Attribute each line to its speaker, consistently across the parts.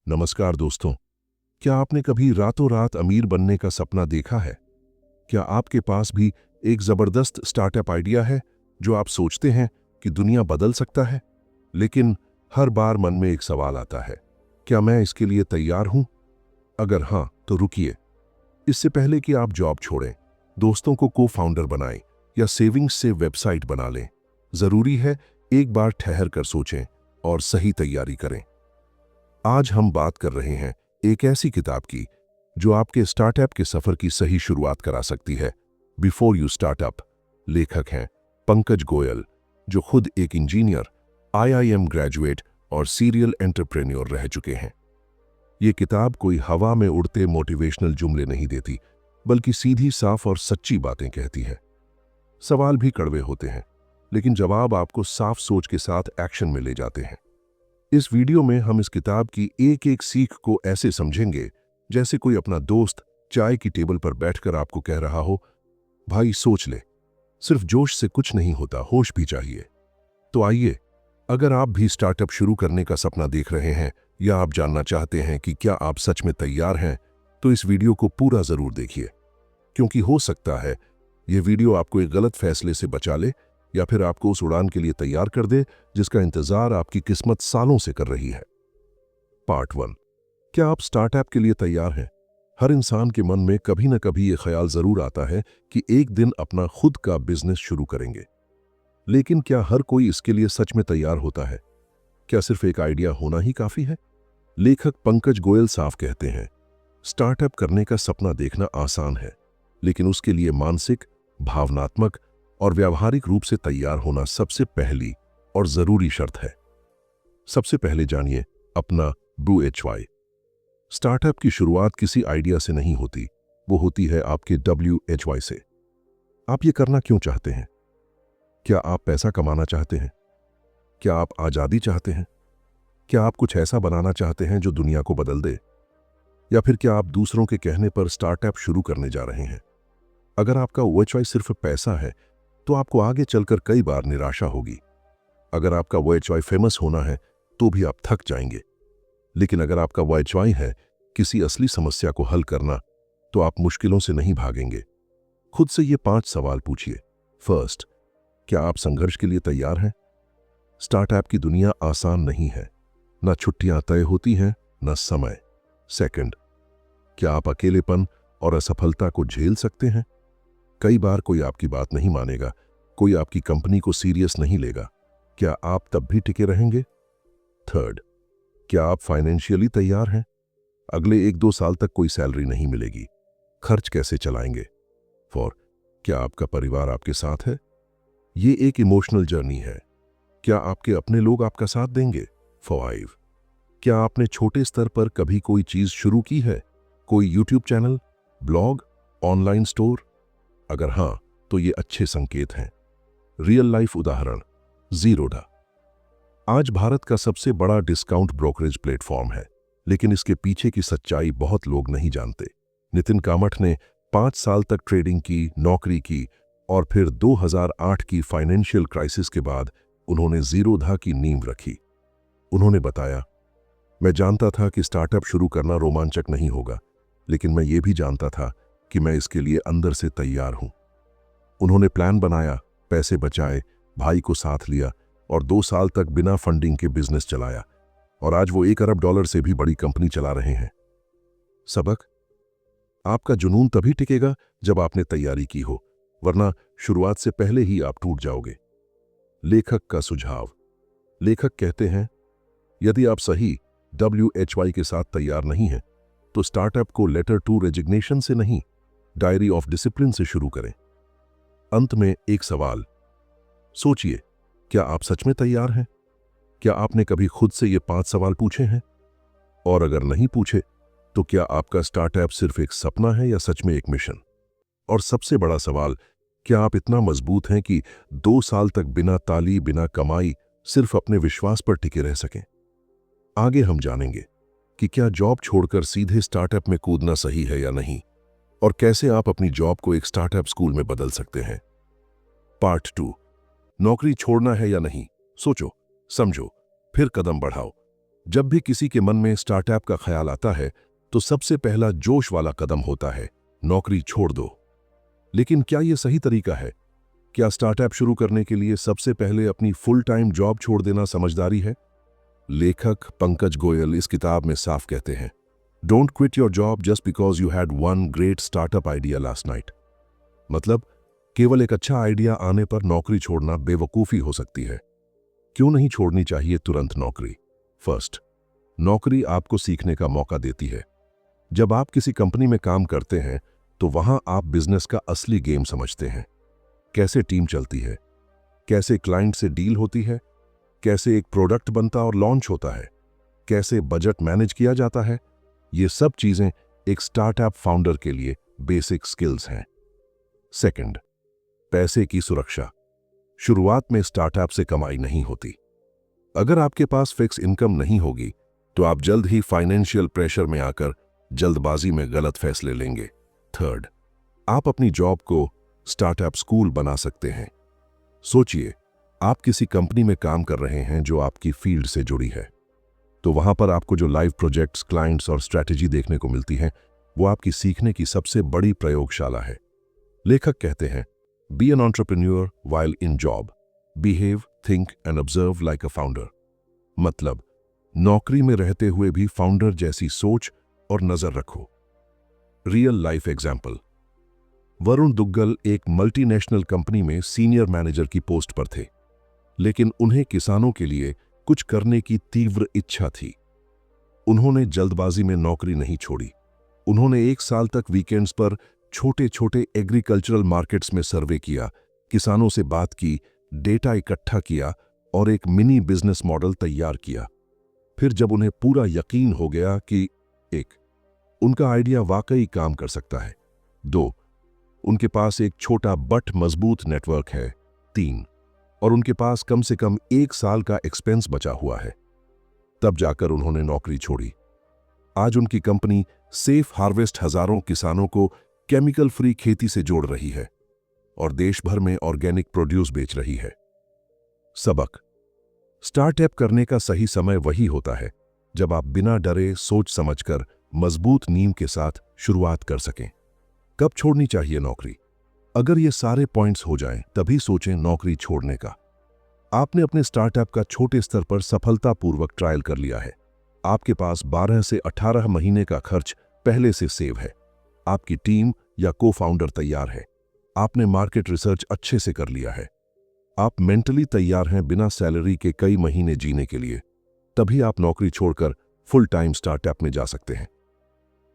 Speaker 1: नमस्कार दोस्तों। क्या आपने कभी रातों रात अमीर बनने का सपना देखा है? क्या आपके पास भी एक जबरदस्त स्टार्टअप आइडिया है जो आप सोचते हैं कि दुनिया बदल सकता है, लेकिन हर बार मन में एक सवाल आता है, क्या मैं इसके लिए तैयार हूं? अगर हां, तो रुकिए। इससे पहले कि आप जॉब छोड़ें, दोस्तों को को फाउंडर बनाएं या सेविंग्स से वेबसाइट बना लें, जरूरी है एक बार ठहर कर सोचें और सही तैयारी करें। आज हम बात कर रहे हैं एक ऐसी किताब की जो आपके स्टार्टअप के सफर की सही शुरुआत करा सकती है। Before you startup. लेखक हैं पंकज गोयल, जो खुद एक इंजीनियर, आईआईएम ग्रेजुएट और सीरियल एंटरप्रेन्योर रह चुके हैं। ये किताब कोई हवा में उड़ते मोटिवेशनल जुमले नहीं देती, बल्कि सीधी, साफ और सच्ची बातें कहती है। सवाल भी कड़वे होते हैं, लेकिन जवाब आपको साफ सोच के साथ एक्शन में ले जाते हैं। इस वीडियो में हम इस किताब की एक एक सीख को ऐसे समझेंगे जैसे कोई अपना दोस्त चाय की टेबल पर बैठकर आपको कह रहा हो, भाई सोच ले, सिर्फ जोश से कुछ नहीं होता, होश भी चाहिए। तो आइए, अगर आप भी स्टार्टअप शुरू करने का सपना देख रहे हैं या आप जानना चाहते हैं कि क्या आप सच में तैयार हैं, तो इस वीडियो को पूरा जरूर देखिए, क्योंकि हो सकता है यह वीडियो आपको एक गलत फैसले से बचा ले या फिर आपको उस उड़ान के लिए तैयार कर दे जिसका इंतजार आपकी किस्मत सालों से कर रही है। पार्ट 1। क्या आप स्टार्टअप के लिए तैयार हैं? हर इंसान के मन में कभी न कभी ये ख्याल जरूर आता है कि एक दिन अपना खुद का बिजनेस शुरू करेंगे। लेकिन क्या हर कोई इसके लिए सच में तैयार होता है? क्या सिर्फ एक आइडिया होना ही काफी है? लेखक पंकज गोयल साफ कहते हैं, स्टार्टअप करने का सपना देखना आसान है, लेकिन उसके लिए मानसिक, भावनात्मक और व्यावहारिक रूप से तैयार होना सबसे पहली और जरूरी शर्त है। सबसे पहले जानिए अपना WHY। स्टार्टअप की शुरुआत किसी आइडिया से नहीं होती, वो होती है आपके WHY से। आप ये करना क्यों चाहते हैं? क्या आप पैसा कमाना चाहते हैं? क्या आप आजादी चाहते हैं? क्या आप कुछ ऐसा बनाना चाहते हैं जो दुनिया को बदल दे? या फिर क्या आप दूसरों के कहने पर स्टार्टअप शुरू करने जा रहे हैं? अगर आपका WHY सिर्फ पैसा है, तो आपको आगे चलकर कई बार निराशा होगी। अगर आपका WHY फेमस होना है, तो भी आप थक जाएंगे। लेकिन अगर आपका WHY है किसी असली समस्या को हल करना, तो आप मुश्किलों से नहीं भागेंगे। खुद से ये 5 सवाल पूछिए। फर्स्ट, क्या आप संघर्ष के लिए तैयार हैं? स्टार्टअप की दुनिया आसान नहीं है, ना छुट्टियां तय होती हैं, ना समय। सेकंड, क्या आप अकेलेपन और असफलता को झेल सकते हैं? कई बार कोई आपकी बात नहीं मानेगा, कोई आपकी कंपनी को सीरियस नहीं लेगा। क्या आप तब भी टिके रहेंगे? थर्ड, क्या आप फाइनेंशियली तैयार हैं? अगले 1-2 साल तक कोई सैलरी नहीं मिलेगी, खर्च कैसे चलाएंगे? फोर, क्या आपका परिवार आपके साथ है? ये एक इमोशनल जर्नी है, क्या आपके अपने लोग आपका साथ देंगे? फाइव, क्या आपने छोटे स्तर पर कभी कोई चीज शुरू की है? कोई YouTube channel, blog, online store? अगर हां, तो ये अच्छे संकेत हैं। रियल लाइफ उदाहरण, ज़ीरोधा आज भारत का सबसे बड़ा डिस्काउंट ब्रोकरेज प्लेटफॉर्म है, लेकिन इसके पीछे की सच्चाई बहुत लोग नहीं जानते। नितिन कामठ ने 5 साल तक ट्रेडिंग की, नौकरी की और फिर 2008 की फाइनेंशियल क्राइसिस के बाद उन्होंने ज़ीरोधा की नींव रखी। उन्होंने बताया, मैं जानता था कि स्टार्टअप शुरू करना रोमांचक नहीं होगा, लेकिन मैं ये भी जानता था कि मैं इसके लिए अंदर से तैयार हूं। उन्होंने प्लान बनाया, पैसे बचाए, भाई को साथ लिया और 2 साल तक बिना फंडिंग के बिजनेस चलाया, और आज वो $1 अरब से भी बड़ी कंपनी चला रहे हैं। सबक, आपका जुनून तभी टिकेगा जब आपने तैयारी की हो, वरना शुरुआत से पहले ही आप टूट जाओगे। लेखक का सुझाव, लेखक कहते हैं, यदि आप सही WHY के साथ तैयार नहीं हैं, तो स्टार्टअप को लेटर टू रेजिग्नेशन से नहीं, डायरी ऑफ डिसिप्लिन से शुरू करें। अंत में एक सवाल, सोचिए, क्या आप सच में तैयार हैं? क्या आपने कभी खुद से ये 5 सवाल पूछे हैं? और अगर नहीं पूछे, तो क्या आपका स्टार्टअप सिर्फ एक सपना है या सच में एक मिशन? और सबसे बड़ा सवाल, क्या आप इतना मजबूत हैं कि 2 साल तक बिना ताली, बिना कमाई, सिर्फ अपने विश्वास पर टिके रह सकें? आगे हम जानेंगे कि क्या जॉब छोड़कर सीधे स्टार्टअप में कूदना सही है या नहीं, और कैसे आप अपनी जॉब को एक स्टार्टअप स्कूल में बदल सकते हैं। पार्ट 2, नौकरी छोड़ना है या नहीं, सोचो, समझो, फिर कदम बढ़ाओ। जब भी किसी के मन में स्टार्टअप का ख्याल आता है तो सबसे पहला जोश वाला कदम होता है नौकरी छोड़ दो। लेकिन क्या यह सही तरीका है? क्या स्टार्टअप शुरू करने के लिए सबसे पहले अपनी फुल टाइम जॉब छोड़ देना समझदारी है? लेखक पंकज गोयल इस किताब में साफ कहते हैं, don't quit your job just because you had one great startup idea last night. मतलब केवल एक अच्छा आइडिया आने पर नौकरी छोड़ना बेवकूफी हो सकती है। क्यों नहीं छोड़नी चाहिए तुरंत नौकरी? फर्स्ट, नौकरी आपको सीखने का मौका देती है। जब आप किसी कंपनी में काम करते हैं तो वहां आप बिजनेस का असली गेम समझते हैं। कैसे टीम चलती है, कैसे क्लाइंट से डील होती है, कैसे एक प्रोडक्ट बनता और लॉन्च होता है, कैसे बजट मैनेज किया जाता है। ये सब चीजें एक स्टार्टअप फाउंडर के लिए बेसिक स्किल्स हैं। सेकंड, पैसे की सुरक्षा। शुरुआत में स्टार्टअप से कमाई नहीं होती। अगर आपके पास फिक्स इनकम नहीं होगी तो आप जल्द ही फाइनेंशियल प्रेशर में आकर जल्दबाजी में गलत फैसले लेंगे। थर्ड, आप अपनी जॉब को स्टार्टअप स्कूल बना सकते हैं। सोचिए, आप किसी कंपनी में काम कर रहे हैं जो आपकी फील्ड से जुड़ी है, तो वहां पर आपको जो लाइव प्रोजेक्ट्स, क्लाइंट्स और स्ट्रैटेजी देखने को मिलती है वो आपकी सीखने की सबसे बड़ी प्रयोगशाला है। लेखक कहते हैं, be an entrepreneur while in job, behave, think and observe like a founder. मतलब नौकरी में रहते हुए भी फाउंडर जैसी सोच और नजर रखो। Real life example, Varun Duggal एक मल्टीनेशनल कंपनी में सीनियर मैनेजर की पोस्ट पर थे, लेकिन उन्हें किसानों के लिए कुछ करने की तीव्र इच्छा थी। उन्होंने जल्दबाजी में नौकरी नहीं छोड़ी। उन्होंने 1 साल तक वीकेंड्स पर छोटे छोटे एग्रीकल्चरल मार्केट्स में सर्वे किया, किसानों से बात की, डेटा इकट्ठा किया और एक मिनी बिजनेस मॉडल तैयार किया। फिर जब उन्हें पूरा यकीन हो गया कि 1, उनका आइडिया वाकई काम कर सकता है, 2, उनके पास एक छोटा बट मजबूत नेटवर्क है, 3, और उनके पास कम से कम 1 साल का एक्सपेंस बचा हुआ है, तब जाकर उन्होंने नौकरी छोड़ी। आज उनकी कंपनी सेफ हार्वेस्ट हजारों किसानों को केमिकल फ्री खेती से जोड़ रही है और देश भर में ऑर्गेनिक प्रोड्यूस बेच रही है। सबक, स्टार्टअप करने का सही समय वही होता है जब आप बिना डरे सोच समझकर मजबूत नींव के साथ शुरुआत कर सकें। कब छोड़नी चाहिए नौकरी? अगर ये सारे पॉइंट्स हो जाएं, तभी सोचें नौकरी छोड़ने का। आपने अपने स्टार्टअप का छोटे स्तर पर सफलतापूर्वक ट्रायल कर लिया है। आपके पास 12 से 18 महीने का खर्च पहले से सेव है। आपकी टीम या को फाउंडर तैयार है। आपने मार्केट रिसर्च अच्छे से कर लिया है। आप मेंटली तैयार हैं बिना सैलरी के कई महीने जीने के लिए। तभी आप नौकरी छोड़कर फुल टाइम स्टार्टअप में जा सकते हैं।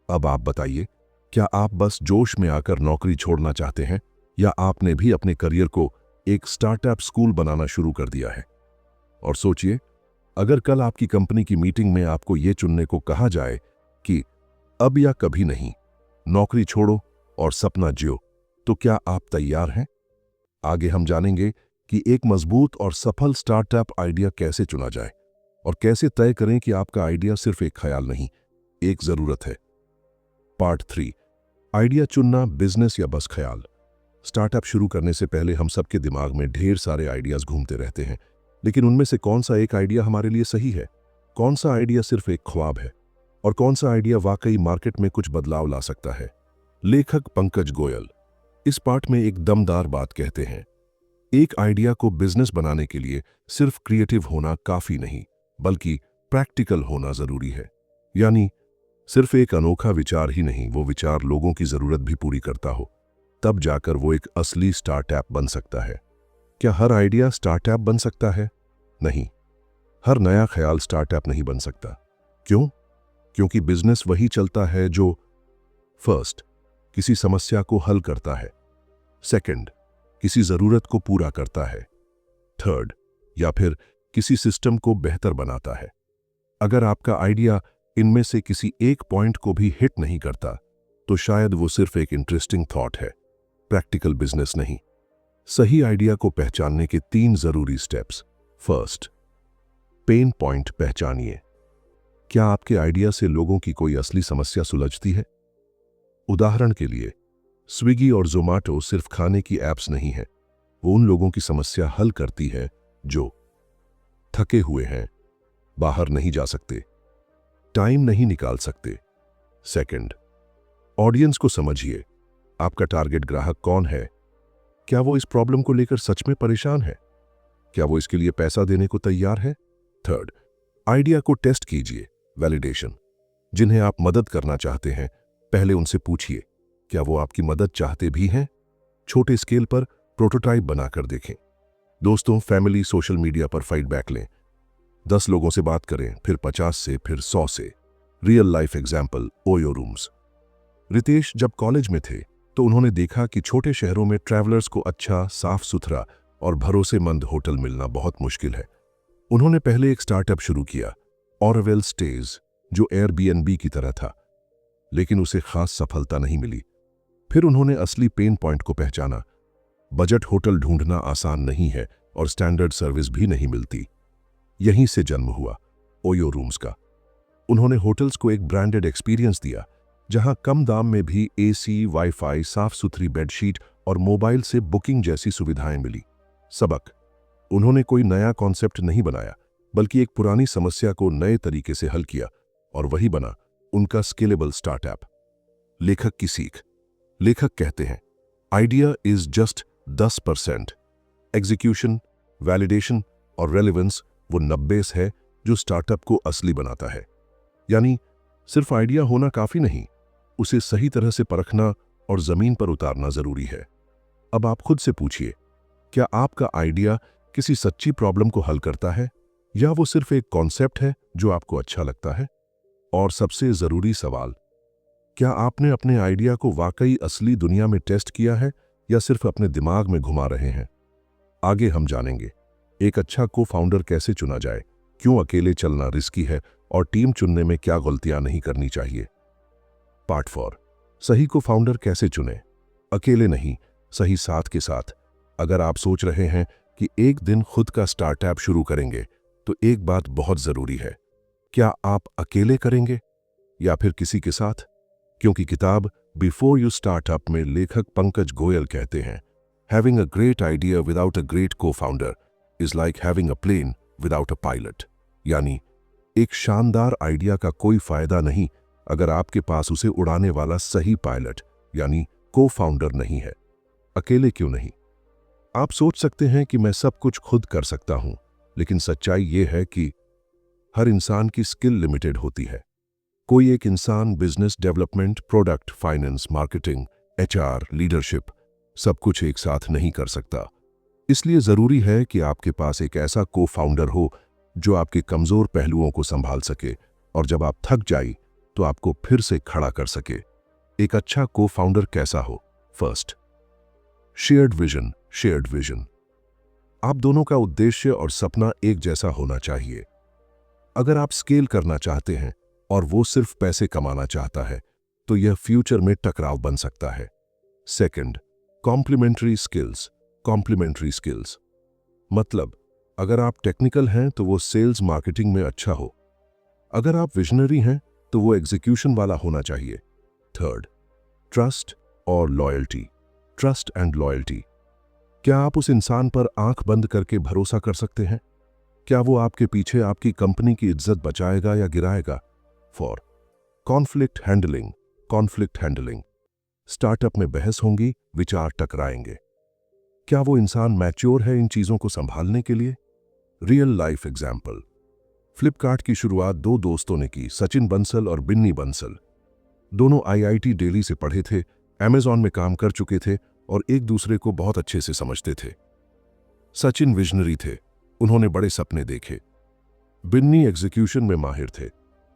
Speaker 1: अब आप बताइए, क्या आप बस जोश में आकर नौकरी छोड़ना चाहते हैं या आपने भी अपने करियर को एक स्टार्टअप स्कूल बनाना शुरू कर दिया है? और सोचिए, अगर कल आपकी कंपनी की मीटिंग में आपको यह चुनने को कहा जाए कि अब या कभी नहीं, नौकरी छोड़ो और सपना जियो, तो क्या आप तैयार हैं? आगे हम जानेंगे कि एक मजबूत और सफल स्टार्टअप आइडिया कैसे चुना जाए और कैसे तय करें कि आपका आइडिया सिर्फ एक ख्याल नहीं, एक जरूरत है। पार्ट 3, आइडिया चुनना, बिजनेस या बस ख्याल। स्टार्टअप शुरू करने से पहले हम सबके दिमाग में ढेर सारे आइडियाज घूमते रहते हैं, लेकिन उनमें से कौन सा एक आइडिया हमारे लिए सही है, कौन सा आइडिया सिर्फ एक ख्वाब है और कौन सा आइडिया वाकई मार्केट में कुछ बदलाव ला सकता है। लेखक पंकज गोयल इस पार्ट में एक दमदार बात कहते हैं, एक आइडिया को बिजनेस बनाने के लिए सिर्फ क्रिएटिव होना काफी नहीं, बल्कि प्रैक्टिकल होना जरूरी है। यानी सिर्फ एक अनोखा विचार ही नहीं, वो विचार लोगों की जरूरत भी पूरी करता हो, तब जाकर वो एक असली स्टार्टअप बन सकता है। क्या हर आइडिया स्टार्टअप बन सकता है? नहीं, हर नया ख्याल स्टार्टअप नहीं बन सकता। क्यों? क्योंकि बिजनेस वही चलता है जो फर्स्ट, किसी समस्या को हल करता है, सेकंड, किसी जरूरत को पूरा करता है, थर्ड, या फिर किसी सिस्टम को बेहतर बनाता है। अगर आपका आइडिया इनमें से किसी एक पॉइंट को भी हिट नहीं करता, तो शायद वो सिर्फ एक इंटरेस्टिंग थॉट है, प्रैक्टिकल बिजनेस नहीं। सही आइडिया को पहचानने के 3 जरूरी स्टेप्स। फर्स्ट, पेन पॉइंट पहचानिए। क्या आपके आइडिया से लोगों की कोई असली समस्या सुलझती है? उदाहरण के लिए, स्विगी और ज़ोमैटो सिर्फ खाने की ऐप्स नहीं है, वो उन लोगों की समस्या हल करती है जो थके हुए हैं, बाहर नहीं जा सकते, टाइम नहीं निकाल सकते। सेकंड, ऑडियंस को समझिए। आपका टारगेट ग्राहक कौन है? क्या वो इस प्रॉब्लम को लेकर सच में परेशान है? क्या वो इसके लिए पैसा देने को तैयार है? थर्ड, आइडिया को टेस्ट कीजिए, वैलिडेशन। जिन्हें आप मदद करना चाहते हैं, पहले उनसे पूछिए, क्या वो आपकी मदद चाहते भी हैं? छोटे स्केल पर प्रोटोटाइप बनाकर देखें। दोस्तों, फैमिली, सोशल मीडिया पर फीडबैक लें। 10 लोगों से बात करें, फिर 50 से, फिर 100 से। Real life example, OYO rooms. Ritesh जब कॉलेज में थे तो उन्होंने देखा कि छोटे शहरों में ट्रैवलर्स को अच्छा, साफ सुथरा और भरोसेमंद होटल मिलना बहुत मुश्किल है। उन्होंने पहले एक स्टार्टअप शुरू किया, ऑरोवेल स्टेज, जो एयरबीएनबी की तरह था, लेकिन उसे खास सफलता नहीं मिली। फिर उन्होंने असली पेन पॉइंट को पहचाना। बजट होटल ढूंढना आसान नहीं है और स्टैंडर्ड सर्विस भी नहीं मिलती। यहीं से जन्म हुआ ओयो रूम्स का। उन्होंने होटल्स को एक ब्रांडेड एक्सपीरियंस दिया, जहां कम दाम में भी एसी, वाईफाई, साफ सुथरी बेडशीट और मोबाइल से बुकिंग जैसी सुविधाएं मिली। सबक, उन्होंने कोई नया कॉन्सेप्ट नहीं बनाया, बल्कि एक पुरानी समस्या को नए तरीके से हल किया, और वही बना उनका स्केलेबल स्टार्टअप। लेखक की सीख। लेखक कहते हैं, idea is just 10%, execution, validation और रेलेवेंस वो 90 है जो स्टार्टअप को असली बनाता है। यानी सिर्फ आइडिया होना काफी नहीं, उसे सही तरह से परखना और जमीन पर उतारना जरूरी है। अब आप खुद से पूछिए, क्या आपका आइडिया किसी सच्ची प्रॉब्लम को हल करता है, या वो सिर्फ एक कॉन्सेप्ट है जो आपको अच्छा लगता है? और सबसे जरूरी सवाल, क्या आपने अपने आइडिया को वाकई असली दुनिया में टेस्ट किया है, या सिर्फ अपने दिमाग में घुमा रहे हैं? आगे हम जानेंगे एक अच्छा को फाउंडर कैसे चुना जाए, क्यों अकेले चलना रिस्की है, और टीम चुनने में क्या गलतियां नहीं करनी चाहिए। पार्ट 4, सही को फाउंडर कैसे चुने। अकेले नहीं, सही साथ के साथ। अगर आप सोच रहे हैं कि एक दिन खुद का स्टार्टअप शुरू करेंगे, तो एक बात बहुत जरूरी है, क्या आप अकेले करेंगे या फिर किसी के साथ? क्योंकि किताब बिफोर यू स्टार्टअप में लेखक पंकज गोयल कहते हैं, having a great idea without a great cofounder is like having a plane without a pilot. यानी एक शानदार आइडिया का कोई फायदा नहीं अगर आपके पास उसे उड़ाने वाला सही पायलट यानी को फाउंडर नहीं है। अकेले क्यों नहीं? आप सोच सकते हैं कि मैं सब कुछ खुद कर सकता हूं, लेकिन सच्चाई यह है कि हर इंसान की स्किल लिमिटेड होती है। कोई एक इंसान business development, product, finance, marketing, HR, leadership सब कुछ एक साथ नहीं कर सकता। इसलिए जरूरी है कि आपके पास एक ऐसा को फाउंडर हो जो आपके कमजोर पहलुओं को संभाल सके, और जब आप थक जाए तो आपको फिर से खड़ा कर सके। एक अच्छा को फाउंडर कैसा हो? First, shared vision. Shared vision, आप दोनों का उद्देश्य और सपना एक जैसा होना चाहिए। अगर आप स्केल करना चाहते हैं और वो सिर्फ पैसे कमाना चाहता है, तो यह फ्यूचर में टकराव बन सकता है। Second, complementary skills. Complementary skills मतलब, अगर आप टेक्निकल हैं तो वो सेल्स मार्केटिंग में अच्छा हो। अगर आप विजनरी हैं तो वो एग्जीक्यूशन वाला होना चाहिए। थर्ड, ट्रस्ट और लॉयल्टी। ट्रस्ट एंड लॉयल्टी, क्या आप उस इंसान पर आंख बंद करके भरोसा कर सकते हैं? क्या वो आपके पीछे आपकी कंपनी की इज्जत बचाएगा या गिराएगा? For conflict handling. Conflict handling, startup में बहस होंगी, विचार टकराएंगे। क्या वो इंसान मैच्योर है इन चीजों को संभालने के लिए? रियल लाइफ एग्जाम्पल, फ्लिपकार्ट की शुरुआत 2 दोस्तों ने की, सचिन बंसल और बिन्नी बंसल। दोनों आईआईटी दिल्ली से पढ़े थे, अमेज़न में काम कर चुके थे और एक दूसरे को बहुत अच्छे से समझते थे। सचिन विजनरी थे, उन्होंने बड़े सपने देखे। बिन्नी एग्जीक्यूशन में माहिर थे,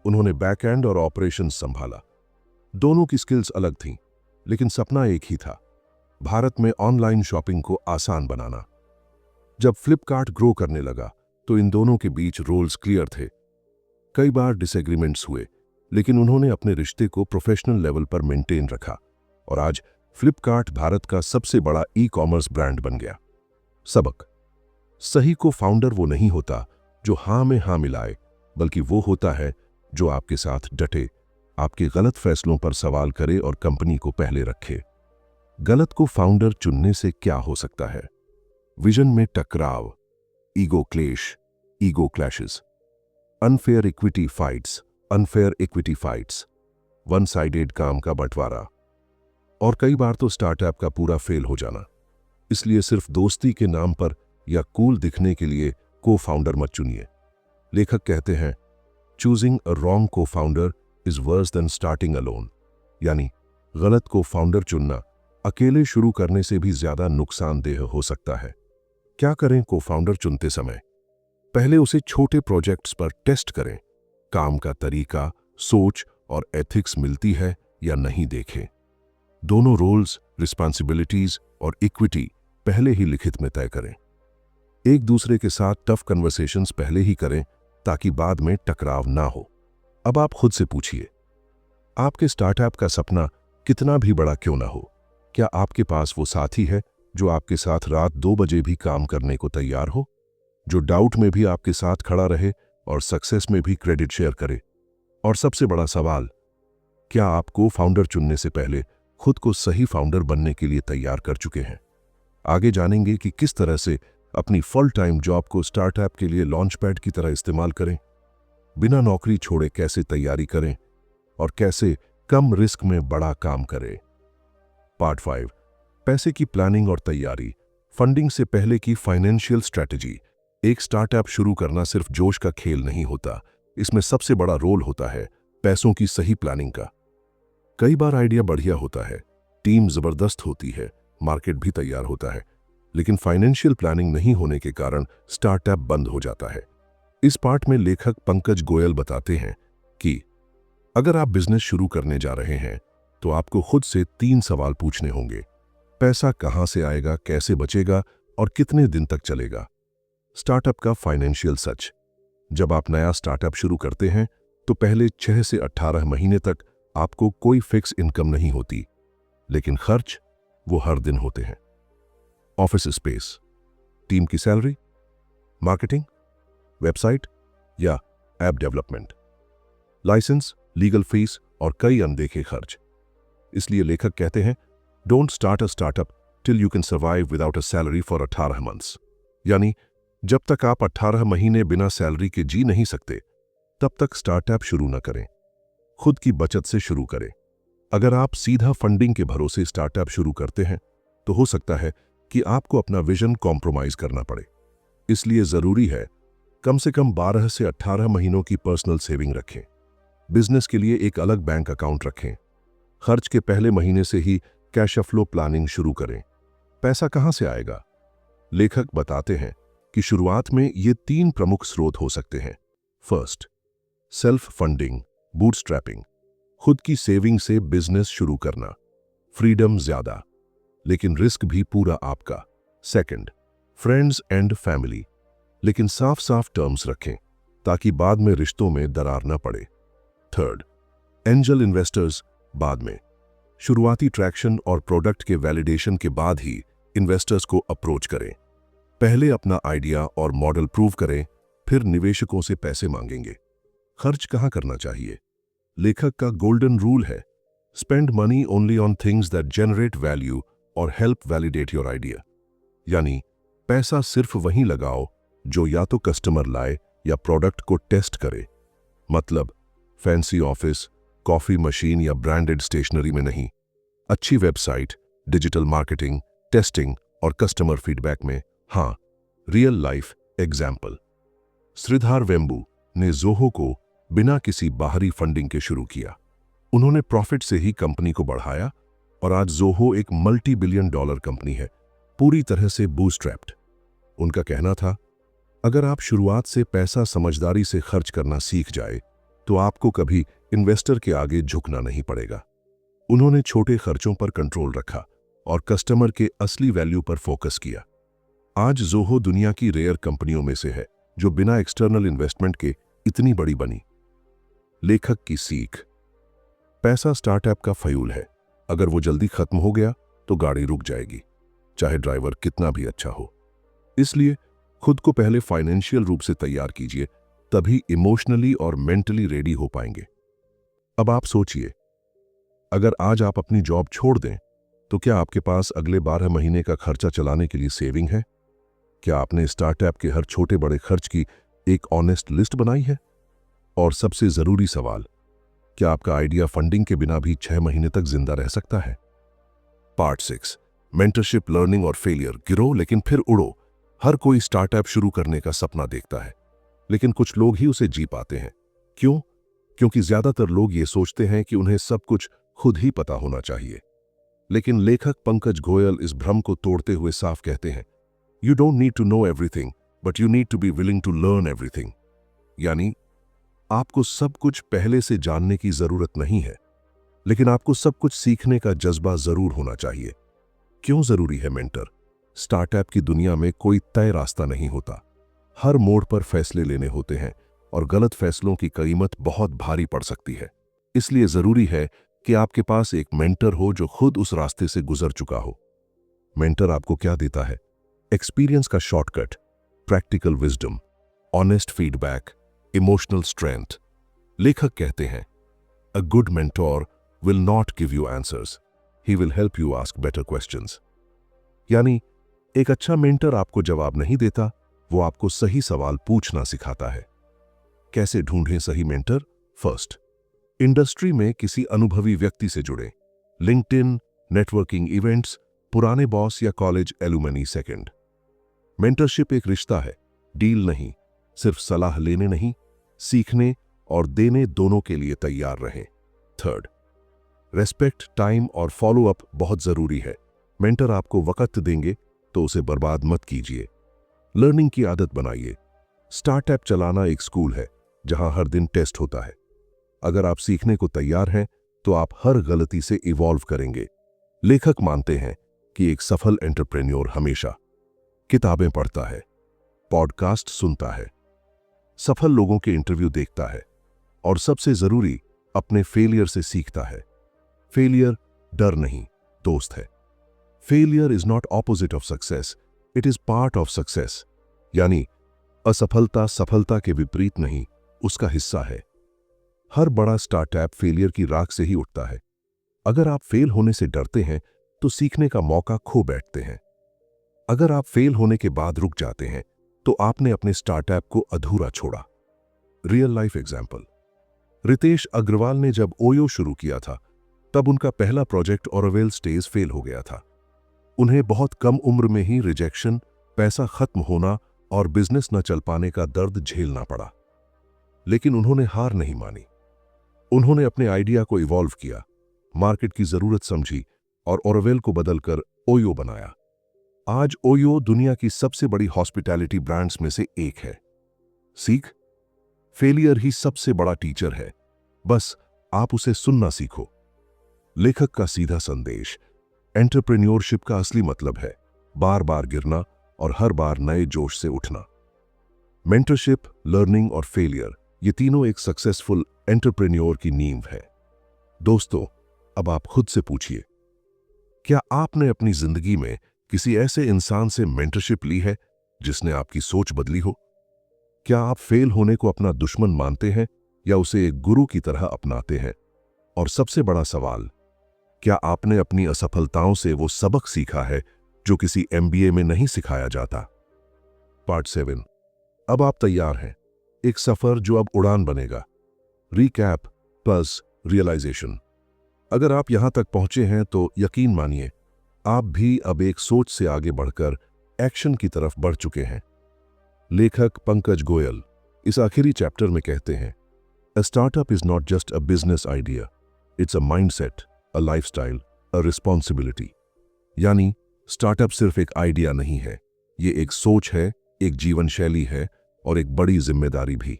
Speaker 1: उन्होंने बैक एंड और ऑपरेशंस संभाला। दोनों की स्किल्स अलग थीं, लेकिन सपना एक ही था, भारत में ऑनलाइन शॉपिंग को आसान बनाना। जब फ्लिपकार्ट ग्रो करने लगा तो इन दोनों के बीच रोल्स क्लियर थे। कई बार डिसएग्रीमेंट्स हुए, लेकिन उन्होंने अपने रिश्ते को प्रोफेशनल लेवल पर मेंटेन रखा, और आज फ्लिपकार्ट भारत का सबसे बड़ा ई-कॉमर्स ब्रांड बन गया। सबक, सही को फाउंडर वो नहीं होता जो हां में हां मिलाए, बल्कि वो होता है जो आपके साथ डटे, आपके गलत फैसलों पर सवाल करे और कंपनी को पहले रखे। गलत को फाउंडर चुनने से क्या हो सकता है? विजन में टकराव, ईगो क्लेश, ego clashes. Unfair equity fights, one sided काम का बंटवारा, और कई बार तो स्टार्टअप का पूरा फेल हो जाना। इसलिए सिर्फ दोस्ती के नाम पर या कूल दिखने के लिए को फाउंडर मत चुनिए। लेखक कहते हैं, चूजिंग अ रॉन्ग को founder is worse than starting alone, यानी गलत को फाउंडर चुनना अकेले शुरू करने से भी ज्यादा नुकसानदेह हो सकता है। क्या करें को फाउंडर चुनते समय? पहले उसे छोटे प्रोजेक्ट्स पर टेस्ट करें। काम का तरीका, सोच और एथिक्स मिलती है या नहीं देखें। दोनों रोल्स, रिस्पॉन्सिबिलिटीज और इक्विटी पहले ही लिखित में तय करें। एक दूसरे के साथ टफ कन्वर्सेशंस पहले ही करें ताकि बाद में टकराव ना हो। अब आप खुद से पूछिए, आपके स्टार्टअप का सपना कितना भी बड़ा क्यों ना हो, क्या आपके पास वो साथी है जो आपके साथ रात 2 बजे भी काम करने को तैयार हो, जो डाउट में भी आपके साथ खड़ा रहे और सक्सेस में भी क्रेडिट शेयर करे? और सबसे बड़ा सवाल, क्या आप को फाउंडर चुनने से पहले खुद को सही फाउंडर बनने के लिए तैयार कर चुके हैं? आगे जानेंगे कि किस तरह से अपनी फुल टाइम जॉब को स्टार्टअप के लिए लॉन्च पैड की तरह इस्तेमाल करें, बिना नौकरी छोड़े कैसे तैयारी करें और कैसे कम रिस्क में बड़ा काम करें। पार्ट 5, पैसे की प्लानिंग और तैयारी, फंडिंग से पहले की फाइनेंशियल स्ट्रैटेजी। एक स्टार्टअप शुरू करना सिर्फ जोश का खेल नहीं होता, इसमें सबसे बड़ा रोल होता है पैसों की सही प्लानिंग का। कई बार आइडिया बढ़िया होता है, टीम जबरदस्त होती है, मार्केट भी तैयार होता है, लेकिन फाइनेंशियल प्लानिंग नहीं होने के कारण स्टार्टअप बंद हो जाता है। इस पार्ट में लेखक पंकज गोयल बताते हैं कि अगर आप बिजनेस शुरू करने जा रहे हैं तो आपको खुद से 3 सवाल पूछने होंगे। पैसा कहां से आएगा, कैसे बचेगा और कितने दिन तक चलेगा? स्टार्टअप का फाइनेंशियल सच। जब आप नया स्टार्टअप शुरू करते हैं तो पहले 6 से 18 महीने तक आपको कोई फिक्स इनकम नहीं होती, लेकिन खर्च वो हर दिन होते हैं। ऑफिस स्पेस, टीम की सैलरी, मार्केटिंग, वेबसाइट या app development, license, legal fees और कई अनदेखे खर्च। इसलिए लेखक कहते हैं, don't start a startup till you can survive without a salary for 18 months, यानी जब तक आप 18 महीने बिना सैलरी के जी नहीं सकते तब तक स्टार्टअप शुरू न करें। खुद की बचत से शुरू करें। अगर आप सीधा फंडिंग के भरोसे स्टार्टअप शुरू करते हैं तो हो सकता है कि आपको अपना विजन कॉम्प्रोमाइज करना पड़े। इसलिए जरूरी है कम से कम 12 से 18 महीनों की पर्सनल सेविंग रखें। बिजनेस के लिए एक अलग बैंक अकाउंट रखें। खर्च के पहले महीने से ही कैश फ्लो प्लानिंग शुरू करें। पैसा कहां से आएगा? लेखक बताते हैं कि शुरुआत में ये 3 प्रमुख स्रोत हो सकते हैं। फर्स्ट, सेल्फ फंडिंग, बूटस्ट्रैपिंग, खुद की सेविंग से बिजनेस शुरू करना। फ्रीडम ज्यादा लेकिन रिस्क भी पूरा आपका। सेकंड, फ्रेंड्स एंड फैमिली, लेकिन साफ साफ टर्म्स रखें ताकि बाद में रिश्तों में दरार न पड़े। थर्ड, एंजल इन्वेस्टर्स, बाद में। शुरुआती ट्रैक्शन और प्रोडक्ट के वैलिडेशन के बाद ही इन्वेस्टर्स को अप्रोच करें। पहले अपना आइडिया और मॉडल प्रूव करें, फिर निवेशकों से पैसे मांगेंगे। खर्च कहां करना चाहिए? लेखक का गोल्डन रूल है, spend money only on things that generate value और हेल्प वैलिडेट योर आइडिया, यानी पैसा सिर्फ वहीं लगाओ जो या तो कस्टमर लाए या प्रोडक्ट को टेस्ट करे। मतलब फैंसी ऑफिस, कॉफी मशीन या ब्रांडेड स्टेशनरी में नहीं। अच्छी वेबसाइट, डिजिटल मार्केटिंग, टेस्टिंग और कस्टमर फीडबैक में। हाँ, real life example, Shridhar Vembu ने ज़ोहो को बिना किसी बाहरी फंडिंग के शुरू किया। उन्होंने प्रॉफिट से ही कंपनी को बढ़ाया और आज ज़ोहो एक $multi-billion कंपनी है, पूरी तरह से बूटस्ट्रैप्ड। उनका कहना था, अगर आप शुरुआत से पैसा समझदारी से खर्च करना सीख जाए तो आपको कभी इन्वेस्टर के आगे झुकना नहीं पड़ेगा। उन्होंने छोटे खर्चों पर कंट्रोल रखा और कस्टमर के असली वैल्यू पर फोकस किया। आज ज़ोहो दुनिया की रेयर कंपनियों में से है जो बिना एक्सटर्नल इन्वेस्टमेंट के इतनी बड़ी बनी। लेखक की सीख, पैसा स्टार्टअप का फ्यूल है, अगर वो जल्दी खत्म हो गया तो गाड़ी रुक जाएगी, चाहे ड्राइवर कितना भी अच्छा हो। इसलिए खुद को पहले फाइनेंशियल रूप से तैयार कीजिए, तभी इमोशनली और मेंटली रेडी हो पाएंगे। अब आप सोचिए, अगर आज आप अपनी जॉब छोड़ दें तो क्या आपके पास अगले 12 महीने का खर्चा चलाने के लिए सेविंग है? क्या आपने स्टार्टअप के हर छोटे बड़े खर्च की एक ऑनेस्ट लिस्ट बनाई है? और सबसे जरूरी सवाल, क्या आपका आइडिया फंडिंग के बिना भी 6 महीने तक जिंदा रह सकता है? पार्ट 6, मेंटरशिप, लर्निंग और फेलियर। गिरो लेकिन फिर उड़ो। हर कोई स्टार्टअप शुरू करने का सपना देखता है, लेकिन कुछ लोग ही उसे जी पाते हैं। क्यों? क्योंकि ज्यादातर लोग ये सोचते हैं कि उन्हें सब कुछ खुद ही पता होना चाहिए। लेकिन लेखक पंकज गोयल इस भ्रम को तोड़ते हुए साफ कहते हैं, you don't need to know everything, but you need to be willing to learn everything. यानी आपको सब कुछ पहले से जानने की जरूरत नहीं है, लेकिन आपको सब कुछ सीखने का जज्बा जरूर होना चाहिए। क्यों जरूरी है मेंटर? स्टार्टअप की दुनिया में कोई तय रास्ता नहीं होता। हर मोड़ पर फैसले लेने होते हैं और गलत फैसलों की कीमत बहुत भारी पड़ सकती है। इसलिए जरूरी है कि आपके पास एक मेंटर हो जो खुद उस रास्ते से गुजर चुका हो। मेंटर आपको क्या देता है? एक्सपीरियंस का shortcut, practical wisdom, honest feedback, emotional strength. लेखक कहते हैं, a good mentor will not give you answers, he will help you ask better questions. यानी एक अच्छा मेंटर आपको जवाब नहीं देता, वो आपको सही सवाल पूछना सिखाता है। कैसे ढूंढें सही मेंटर? फर्स्ट, इंडस्ट्री में किसी अनुभवी व्यक्ति से जुड़े। लिंक्डइन, नेटवर्किंग इवेंट्स, पुराने बॉस या कॉलेज एलुमनी। सेकंड, मेंटरशिप एक रिश्ता है, डील नहीं। सिर्फ सलाह लेने नहीं, सीखने और देने दोनों के लिए तैयार रहें। थर्ड, रेस्पेक्ट, टाइम और फॉलो अप बहुत जरूरी है। मेंटर आपको वक्त देंगे तो उसे बर्बाद मत कीजिए। लर्निंग की आदत बनाइए। स्टार्टअप चलाना एक स्कूल है जहां हर दिन टेस्ट होता है। अगर आप सीखने को तैयार हैं तो आप हर गलती से इवॉल्व करेंगे। लेखक मानते हैं कि एक सफल एंटरप्रेन्योर हमेशा किताबें पढ़ता है, पॉडकास्ट सुनता है, सफल लोगों के इंटरव्यू देखता है और सबसे जरूरी, अपने फेलियर से सीखता है। फेलियर डर नहीं, दोस्त है। Failure is not opposite of success, it is part of success. यानी असफलता सफलता के विपरीत नहीं, उसका हिस्सा है। हर बड़ा स्टार्टअप फेलियर की राख से ही उठता है। अगर आप फेल होने से डरते हैं तो सीखने का मौका खो बैठते हैं। अगर आप फेल होने के बाद रुक जाते हैं तो आपने अपने स्टार्टअप को अधूरा छोड़ा। Real life example, Ritesh Agarwal ने जब ओयो शुरू किया था तब उनका पहला प्रोजेक्ट ऑरोवेल स्टेज फेल हो गया था। उन्हें बहुत कम उम्र में ही रिजेक्शन, पैसा खत्म होना और बिजनेस न चल पाने का दर्द झेलना पड़ा। लेकिन उन्होंने हार नहीं मानी। उन्होंने अपने आइडिया को इवॉल्व किया, मार्केट की जरूरत समझी और ऑरोवेल को बदलकर ओयो बनाया। आज ओयो दुनिया की सबसे बड़ी हॉस्पिटैलिटी ब्रांड्स में से एक है। सीख, फेलियर ही सबसे बड़ा टीचर है, बस आप उसे सुनना सीखो। लेखक का सीधा संदेश, एंटरप्रेन्योरशिप का असली मतलब है बार बार गिरना और हर बार नए जोश से उठना। मेंटरशिप, लर्निंग और फेलियर, ये तीनों एक सक्सेसफुल एंटरप्रेन्योर की नींव है। दोस्तों, अब आप खुद से पूछिए, क्या आपने अपनी जिंदगी में किसी ऐसे इंसान से मेंटरशिप ली है जिसने आपकी सोच बदली हो? क्या आप फेल होने को अपना दुश्मन मानते हैं या उसे एक गुरु की तरह अपनाते हैं? और सबसे बड़ा सवाल, क्या आपने अपनी असफलताओं से वो सबक सीखा है जो किसी एमबीए में नहीं सिखाया जाता? पार्ट 7, अब आप तैयार हैं, एक सफर जो अब उड़ान बनेगा। Recap plus realization. अगर आप यहां तक पहुंचे हैं तो यकीन मानिए, आप भी अब एक सोच से आगे बढ़कर एक्शन की तरफ बढ़ चुके हैं। लेखक पंकज गोयल इस आखिरी चैप्टर में कहते हैं, a startup is not just a business idea, it's a mindset, a lifestyle, a responsibility. यानी स्टार्टअप सिर्फ एक आइडिया नहीं है, ये एक सोच है, एक जीवन शैली है और एक बड़ी जिम्मेदारी भी।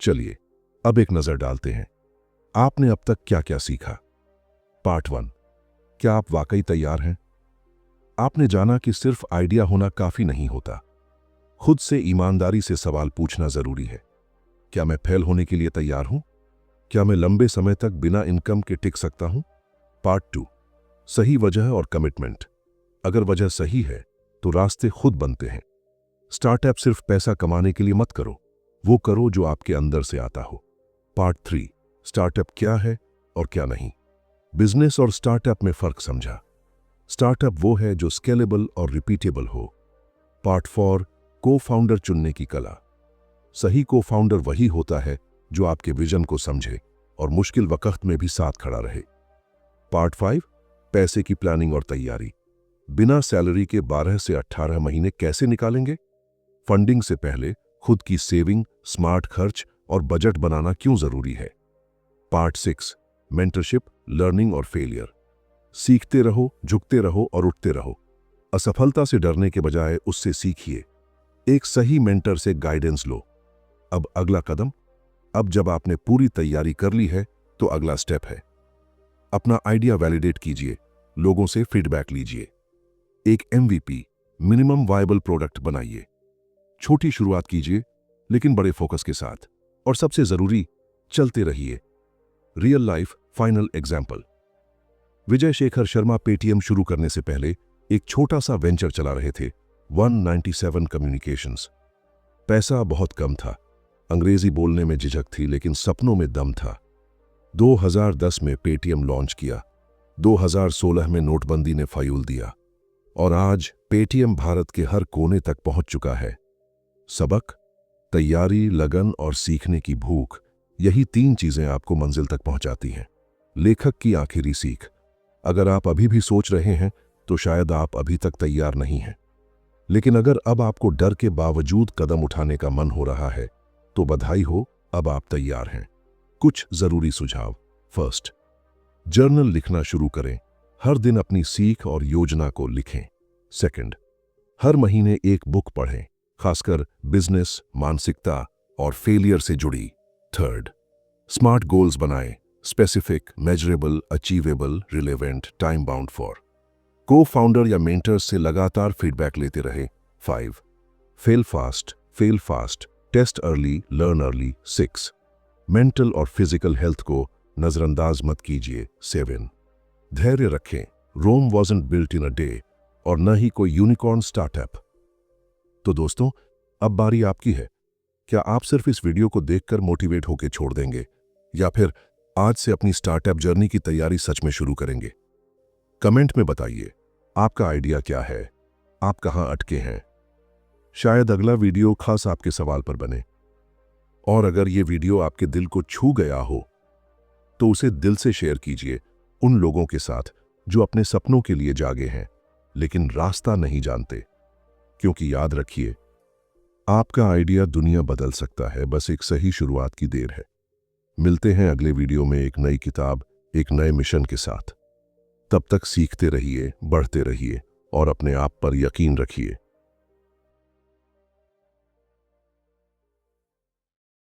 Speaker 1: चलिए अब एक नजर डालते हैं, आपने अब तक क्या क्या सीखा। पार्ट 1, क्या आप वाकई तैयार हैं? आपने जाना कि सिर्फ आइडिया होना काफी नहीं होता। खुद से ईमानदारी से सवाल पूछना जरूरी है। क्या मैं फेल होने के लिए तैयार हूं? क्या मैं लंबे समय तक बिना इनकम के टिक सकता हूं? पार्ट 2, सही वजह और कमिटमेंट। अगर वजह सही है तो रास्ते खुद बनते हैं। स्टार्टअप सिर्फ पैसा कमाने के लिए मत करो, वो करो जो आपके अंदर से आता हो। पार्ट 3, स्टार्टअप क्या है और क्या नहीं। बिजनेस और स्टार्टअप में फर्क समझा। स्टार्टअप वो है जो स्केलेबल और रिपीटेबल हो। पार्ट 4, को फाउंडर चुनने की कला। सही को फाउंडर वही होता है जो आपके विजन को समझे और मुश्किल वक्त में भी साथ खड़ा रहे। पार्ट 5, पैसे की प्लानिंग और तैयारी। बिना सैलरी के 12 से 18 महीने कैसे निकालेंगे? फंडिंग से पहले खुद की सेविंग, स्मार्ट खर्च और बजट बनाना क्यों जरूरी है? पार्ट 6, मेंटरशिप, लर्निंग और फेलियर। सीखते रहो, झुकते रहो और उठते रहो। असफलता से डरने के बजाय उससे सीखिए। एक सही मेंटर से गाइडेंस लो। अब अगला कदम। अब जब आपने पूरी तैयारी कर ली है तो अगला स्टेप है, अपना आइडिया वैलिडेट कीजिए, लोगों से फीडबैक लीजिए। एक MVP, मिनिमम वायबल प्रोडक्ट बनाइए। छोटी शुरुआत कीजिए लेकिन बड़े फोकस के साथ। और सबसे जरूरी, चलते रहिए। Real life final example. Vijay Shekhar Sharma Paytm शुरू करने से पहले एक छोटा सा वेंचर चला रहे थे, 197 कम्युनिकेशंस। पैसा बहुत कम था, अंग्रेजी बोलने में झिझक थी, लेकिन सपनों में दम था। 2010 में पेटीएम लॉन्च किया, 2016 में नोटबंदी ने फायूल दिया, और आज पेटीएम भारत के हर कोने तक पहुंच चुका है। सबक, तैयारी, लगन और सीखने की भूख, यही 3 चीजें आपको मंजिल तक पहुंचाती हैं। लेखक की आखिरी सीख, अगर आप अभी भी सोच रहे हैं तो शायद आप अभी तक तैयार नहीं हैं। लेकिन अगर अब आपको डर के बावजूद कदम उठाने का मन हो रहा है तो बधाई हो, अब आप तैयार हैं। कुछ जरूरी सुझाव। फर्स्ट, जर्नल लिखना शुरू करें। हर दिन अपनी सीख और योजना को लिखें। सेकंड, हर महीने एक बुक पढ़ें, खासकर बिजनेस, मानसिकता और फेलियर से जुड़ी। थर्ड, स्मार्ट गोल्स बनाएं, specific, measurable, achievable, relevant, time bound four. Cofounder या मेंटर्स से लगातार फीडबैक लेते रहे। 5, fail fast, test early, learn early. 6, mental और फिजिकल हेल्थ को नजरअंदाज मत कीजिए। 7, धैर्य रखें, Rome wasn't built in a day, और न ही कोई यूनिकॉर्न स्टार्टअप। तो दोस्तों, अब बारी आपकी है। क्या आप सिर्फ इस वीडियो को देखकर मोटिवेट होकर छोड़ देंगे, या फिर आज से अपनी स्टार्टअप जर्नी की तैयारी सच में शुरू करेंगे? कमेंट में बताइए, आपका आइडिया क्या है, आप कहां अटके हैं। शायद अगला वीडियो खास आपके सवाल पर बने। और अगर ये वीडियो आपके दिल को छू गया हो तो उसे दिल से शेयर कीजिए उन लोगों के साथ जो अपने सपनों के लिए जागे हैं लेकिन रास्ता नहीं जानते। क्योंकि याद रखिए, आपका आइडिया दुनिया बदल सकता है, बस एक सही शुरुआत की देर है। मिलते हैं अगले वीडियो में एक नई किताब, एक नए मिशन के साथ। तब तक सीखते रहिए, बढ़ते रहिए और अपने आप पर यकीन रखिए।